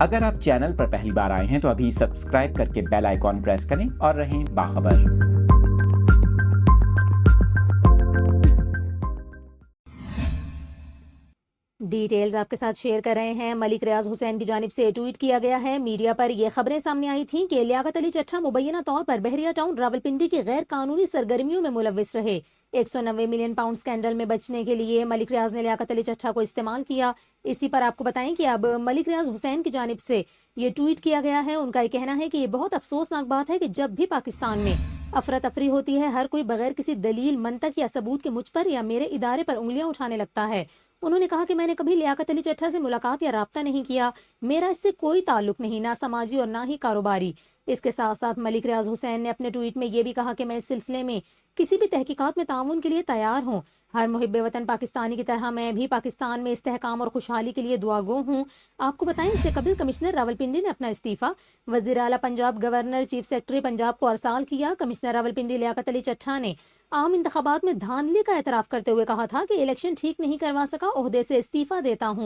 اگر آپ چینل پر پہلی بار آئے ہیں تو ابھی سبسکرائب کر کے بیل آئیکن پریس کریں اور رہیں باخبر۔ ڈیٹیلز آپ کے ساتھ شیئر کر رہے ہیں۔ ملک ریاض حسین کی جانب سے ٹویٹ کیا گیا ہے۔ میڈیا پر یہ خبریں سامنے آئی تھیں کہ لیاقت علی چٹھا مبینہ طور پر بحریہ ٹاؤن راولپنڈی کی غیر قانونی سرگرمیوں میں ملوث رہے۔ 190 ملین پاؤنڈ سکینڈل میں بچنے کے لیے ملک ریاض نے لیاقت علی چٹھا کو استعمال کیا۔ اسی پر آپ کو بتائیں کہ اب ملک ریاض حسین کی جانب سے یہ ٹویٹ کیا گیا ہے۔ ان کا یہ کہنا ہے کہ یہ بہت افسوسناک بات ہے کہ جب بھی پاکستان میں افراتفری ہوتی ہے، ہر کوئی بغیر کسی دلیل، منطق یا ثبوت کے مجھ پر یا میرے ادارے پر انگلیاں اٹھانے لگتا ہے۔ انہوں نے کہا کہ میں نے کبھی لیاقت علی چٹھا سے ملاقات یا رابطہ نہیں کیا، میرا اس سے کوئی تعلق نہیں، نہ سماجی اور نہ ہی کاروباری۔ اس کے ساتھ ساتھ ملک ریاض حسین نے اپنے ٹویٹ میں یہ بھی کہا کہ میں اس سلسلے میں کسی بھی تحقیقات میں تعاون کے لیے تیار ہوں۔ ہر محب وطن پاکستانی کی طرح میں بھی پاکستان میں استحکام اور خوشحالی کے لیے دعا گو ہوں۔ آپ کو بتائیں اس سے قبل کمشنر راولپنڈی نے اپنا استعفیٰ وزیر اعلیٰ Punjab, governor, chief secretary Punjab کو ارسال کیا۔ کمشنر راولپنڈی لیاقت علی چٹھا نے عام انتخابات میں دھاندلی کا اعتراف کرتے ہوئے کہا تھا کہ الیکشن ٹھیک نہیں کروا سکا، عہدے سے استعفیٰ دیتا ہوں۔